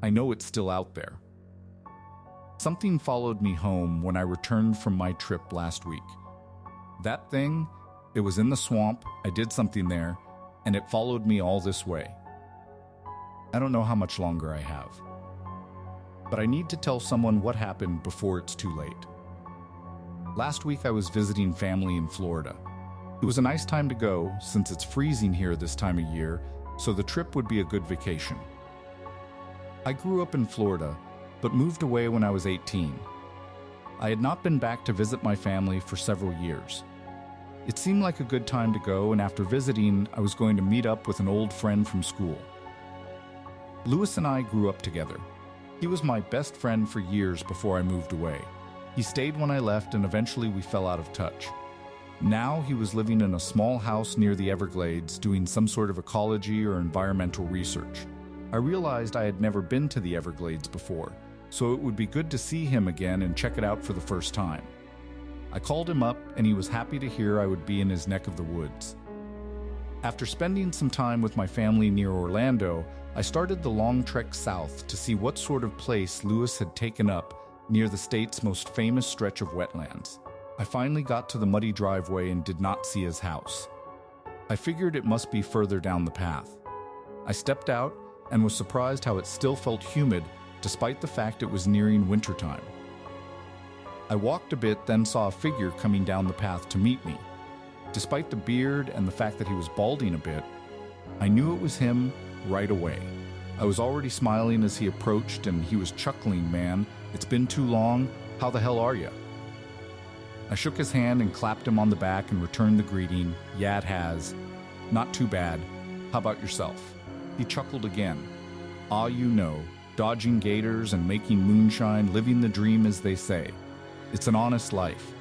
I know it's still out there. Something followed me home when I returned from my trip last week. That thing, it was in the swamp, I did something there, and it followed me all this way. I don't know how much longer I have. But I need to tell someone what happened before it's too late. Last week I was visiting family in Florida. It was a nice time to go since it's freezing here this time of year, so the trip would be a good vacation. I grew up in Florida, but moved away when I was 18. I had not been back to visit my family for several years. It seemed like a good time to go, and after visiting, I was going to meet up with an old friend from school. Lewis and I grew up together. He was my best friend for years before I moved away. He stayed when I left, and eventually we fell out of touch. Now he was living in a small house near the Everglades doing some sort of ecology or environmental research. I realized I had never been to the Everglades before, so it would be good to see him again and check it out for the first time. I called him up, and he was happy to hear I would be in his neck of the woods. After spending some time with my family near Orlando, I started the long trek south to see what sort of place Lewis had taken up near the state's most famous stretch of wetlands. I finally got to the muddy driveway and did not see his house. I figured it must be further down the path. I stepped out and was surprised how it still felt humid despite the fact it was nearing wintertime. I walked a bit, then saw a figure coming down the path to meet me. Despite the beard and the fact that he was balding a bit, I knew it was him right away. I was already smiling as he approached, and he was chuckling, "Man, it's been too long. How the hell are you?" I shook his hand and clapped him on the back and returned the greeting. "Yeah, it has. Not too bad. How about yourself?" He chuckled again. "Ah, you know, dodging gators and making moonshine, living the dream as they say. It's an honest life."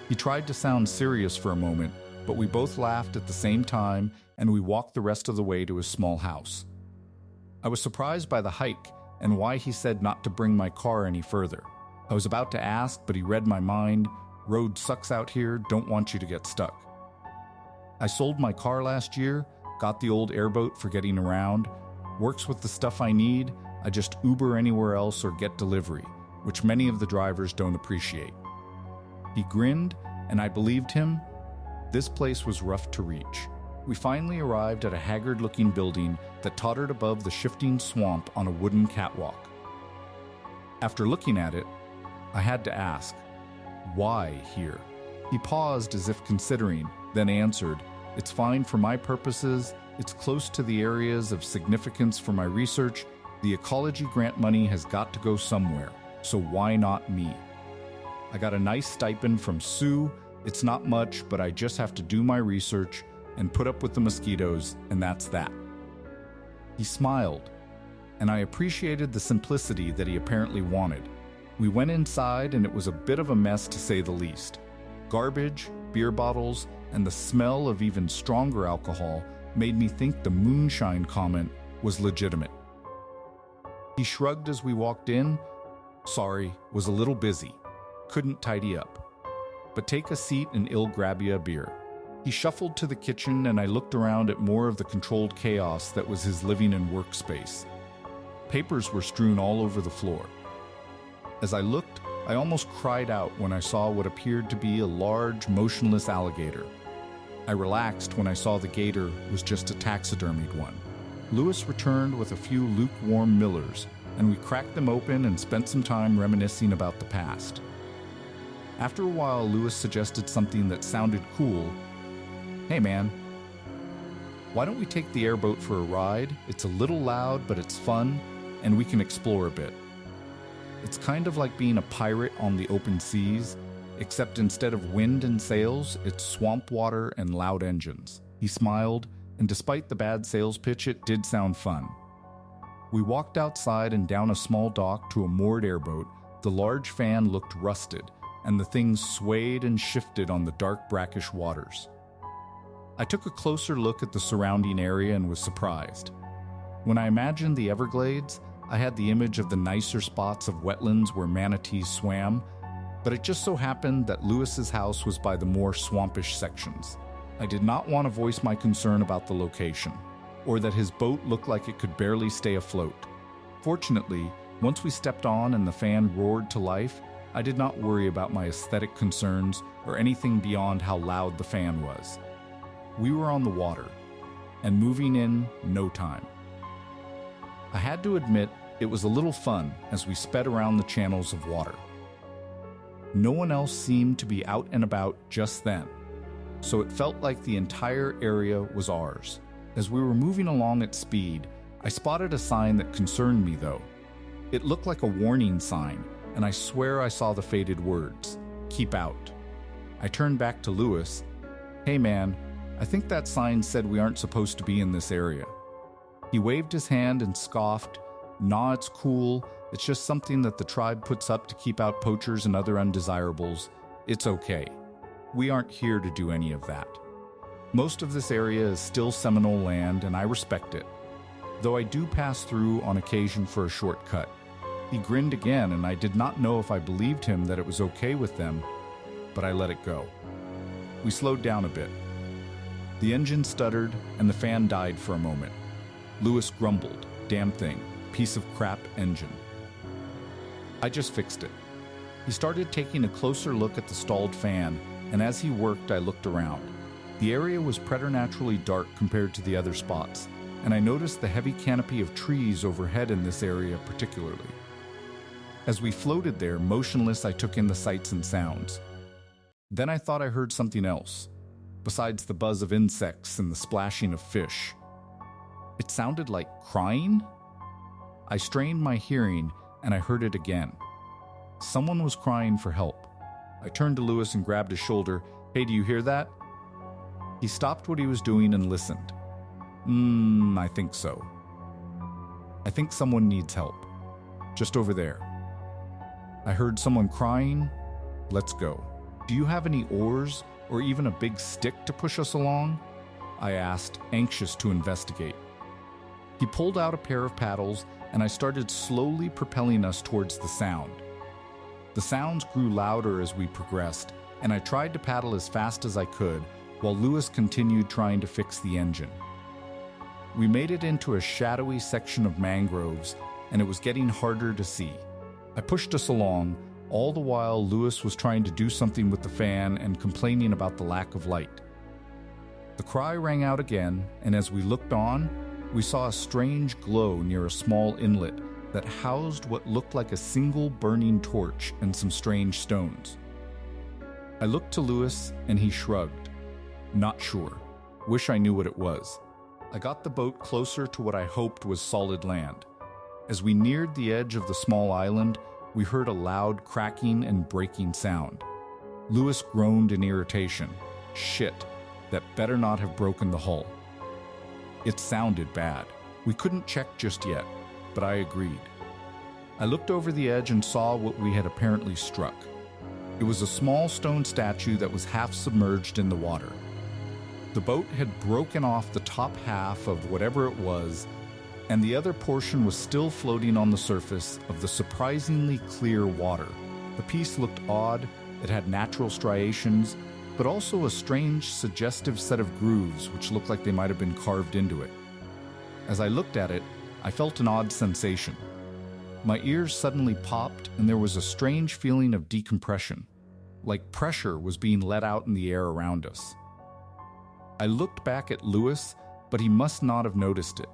He tried to sound serious for a moment, but we both laughed at the same time, and we walked the rest of the way to his small house. I was surprised by the hike and why he said not to bring my car any further. I was about to ask, but he read my mind. "Road sucks out here, don't want you to get stuck." I sold my car last year, got the old airboat for getting around, works with the stuff I need. I just Uber anywhere else or get delivery, which many of the drivers don't appreciate. He grinned, and I believed him. This place was rough to reach. We finally arrived at a haggard-looking building that tottered above the shifting swamp on a wooden catwalk. After looking at it, I had to ask, "Why here?" He paused as if considering, then answered, "It's fine for my purposes. It's close to the areas of significance for my research. The ecology grant money has got to go somewhere, so why not me? I got a nice stipend from Sue. It's not much, but I just have to do my research and put up with the mosquitoes, and that's that." He smiled, and I appreciated the simplicity that he apparently wanted. We went inside, and it was a bit of a mess to say the least. Garbage, beer bottles, and the smell of even stronger alcohol made me think the moonshine comment was legitimate. He shrugged as we walked in. "Sorry, was a little busy. Couldn't tidy up. But take a seat and I'll grab you a beer." He shuffled to the kitchen, and I looked around at more of the controlled chaos that was his living and workspace. Papers were strewn all over the floor. As I looked, I almost cried out when I saw what appeared to be a large, motionless alligator. I relaxed when I saw the gator was just a taxidermied one. Lewis returned with a few lukewarm Millers, and we cracked them open and spent some time reminiscing about the past. After a while, Lewis suggested something that sounded cool. "Hey man, why don't we take the airboat for a ride? It's a little loud, but it's fun, and we can explore a bit. It's kind of like being a pirate on the open seas, except instead of wind and sails, it's swamp water and loud engines." He smiled, and despite the bad sales pitch, it did sound fun. We walked outside and down a small dock to a moored airboat. The large fan looked rusted, and the thing swayed and shifted on the dark, brackish waters. I took a closer look at the surrounding area and was surprised. When I imagined the Everglades, I had the image of the nicer spots of wetlands where manatees swam, but it just so happened that Lewis's house was by the more swampish sections. I did not want to voice my concern about the location, or that his boat looked like it could barely stay afloat. Fortunately, once we stepped on and the fan roared to life, I did not worry about my aesthetic concerns or anything beyond how loud the fan was. We were on the water, and moving in no time. I had to admit it was a little fun as we sped around the channels of water. No one else seemed to be out and about just then, so it felt like the entire area was ours. As we were moving along at speed, I spotted a sign that concerned me though. It looked like a warning sign, and I swear I saw the faded words, "Keep out." I turned back to Lewis. "Hey man, I think that sign said we aren't supposed to be in this area." He waved his hand and scoffed, "Nah, it's cool. It's just something that the tribe puts up to keep out poachers and other undesirables. It's okay. We aren't here to do any of that. Most of this area is still Seminole land, and I respect it, though I do pass through on occasion for a shortcut." He grinned again, and I did not know if I believed him that it was okay with them, but I let it go. We slowed down a bit. The engine stuttered, and the fan died for a moment. Lewis grumbled, "Damn thing, piece of crap engine." I just fixed it. He started taking a closer look at the stalled fan, and as he worked, I looked around. The area was preternaturally dark compared to the other spots, and I noticed the heavy canopy of trees overhead in this area particularly. As we floated there, motionless, I took in the sights and sounds. Then I thought I heard something else, besides the buzz of insects and the splashing of fish. It sounded like crying? I strained my hearing, and I heard it again. Someone was crying for help. I turned to Lewis and grabbed his shoulder. "Hey, do you hear that?" He stopped what he was doing and listened. I think so. I think someone needs help. Just over there." I heard someone crying. "Let's go. Do you have any oars or even a big stick to push us along?" I asked, anxious to investigate. He pulled out a pair of paddles, and I started slowly propelling us towards the sound. The sounds grew louder as we progressed, and I tried to paddle as fast as I could, while Lewis continued trying to fix the engine. We made it into a shadowy section of mangroves, and it was getting harder to see. I pushed us along, all the while Lewis was trying to do something with the fan and complaining about the lack of light. The cry rang out again, and as we looked on, we saw a strange glow near a small inlet that housed what looked like a single burning torch and some strange stones. I looked to Lewis, and he shrugged. "Not sure. Wish I knew what it was." I got the boat closer to what I hoped was solid land. As we neared the edge of the small island, we heard a loud cracking and breaking sound. Lewis groaned in irritation. "Shit, that better not have broken the hull." It sounded bad. We couldn't check just yet, but I agreed. I looked over the edge and saw what we had apparently struck. It was a small stone statue that was half submerged in the water. The boat had broken off the top half of whatever it was, and the other portion was still floating on the surface of the surprisingly clear water. The piece looked odd. It had natural striations, but also a strange, suggestive set of grooves which looked like they might have been carved into it. As I looked at it, I felt an odd sensation. My ears suddenly popped, and there was a strange feeling of decompression, like pressure was being let out in the air around us. I looked back at Lewis, but he must not have noticed it.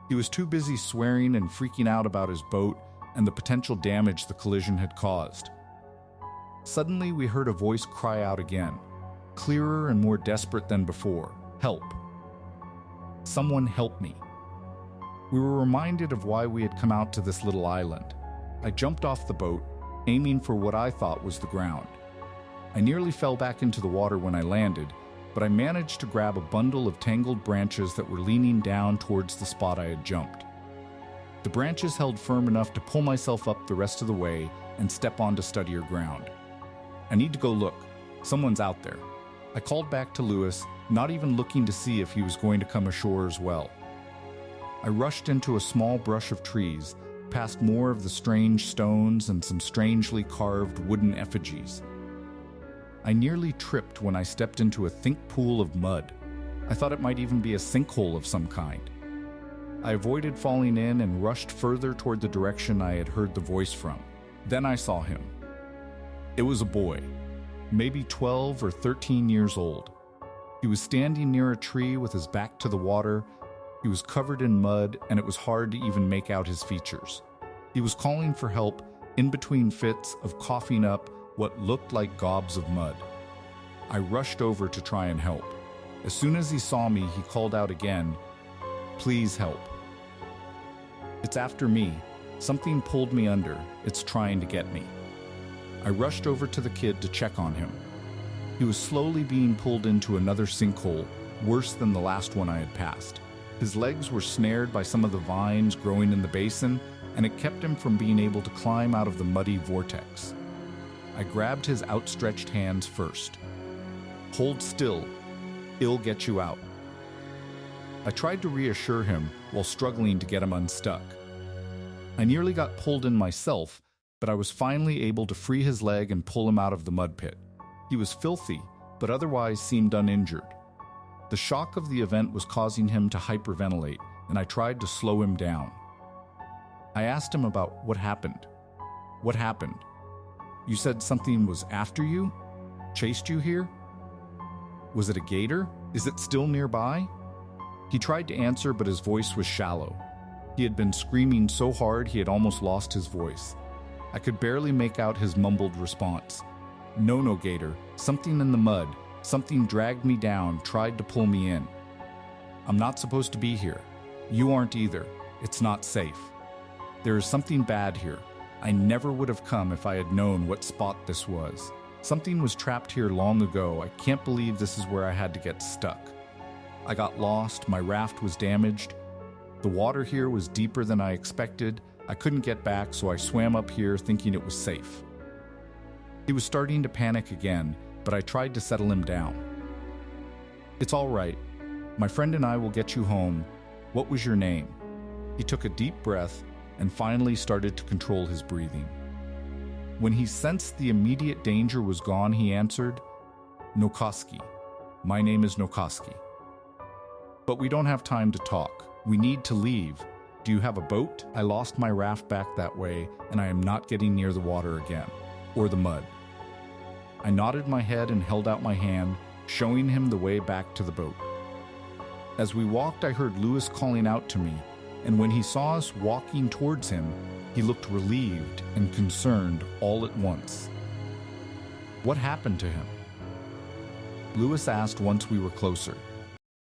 He was too busy swearing and freaking out about his boat and the potential damage the collision had caused. Suddenly, we heard a voice cry out again, clearer and more desperate than before. "Help! Someone help me!" We were reminded of why we had come out to this little island. I jumped off the boat, aiming for what I thought was the ground. I nearly fell back into the water when I landed, but I managed to grab a bundle of tangled branches that were leaning down towards the spot I had jumped. The branches held firm enough to pull myself up the rest of the way and step onto steadier ground. "I need to go look. Someone's out there." I called back to Lewis, not even looking to see if he was going to come ashore as well. I rushed into a small brush of trees, past more of the strange stones and some strangely carved wooden effigies. I nearly tripped when I stepped into a thick pool of mud. I thought it might even be a sinkhole of some kind. I avoided falling in and rushed further toward the direction I had heard the voice from. Then I saw him. It was a boy, maybe 12 or 13 years old. He was standing near a tree with his back to the water. He was covered in mud, and it was hard to even make out his features. He was calling for help in between fits of coughing up what looked like gobs of mud. I rushed over to try and help. As soon as he saw me, he called out again, "Please help." "It's after me. Something pulled me under. It's trying to get me." I rushed over to the kid to check on him. He was slowly being pulled into another sinkhole, worse than the last one I had passed. His legs were snared by some of the vines growing in the basin, and it kept him from being able to climb out of the muddy vortex. I grabbed his outstretched hands first. "Hold still. It'll get you out." I tried to reassure him while struggling to get him unstuck. I nearly got pulled in myself, but I was finally able to free his leg and pull him out of the mud pit. He was filthy, but otherwise seemed uninjured. The shock of the event was causing him to hyperventilate, and I tried to slow him down. I asked him about what happened. "What happened? You said something was after you? Chased you here? Was it a gator? Is it still nearby?" He tried to answer, but his voice was shallow. He had been screaming so hard he had almost lost his voice. I could barely make out his mumbled response. No, gator. Something in the mud. Something dragged me down, tried to pull me in. I'm not supposed to be here. You aren't either. It's not safe. There is something bad here. I never would have come if I had known what spot this was. Something was trapped here long ago. I can't believe this is where I had to get stuck. I got lost. My raft was damaged. The water here was deeper than I expected. I couldn't get back, so I swam up here thinking it was safe. He was starting to panic again, but I tried to settle him down. "It's all right. My friend and I will get you home. What was your name?" He took a deep breath and finally started to control his breathing. When he sensed the immediate danger was gone, he answered, "Nokoski. My name is Nokoski. But we don't have time to talk. We need to leave. Do you have a boat? I lost my raft back that way, and I am not getting near the water again, or the mud." I nodded my head and held out my hand, showing him the way back to the boat. As we walked, I heard Lewis calling out to me, and when he saw us walking towards him, he looked relieved and concerned all at once. "What happened to him?" Lewis asked once we were closer.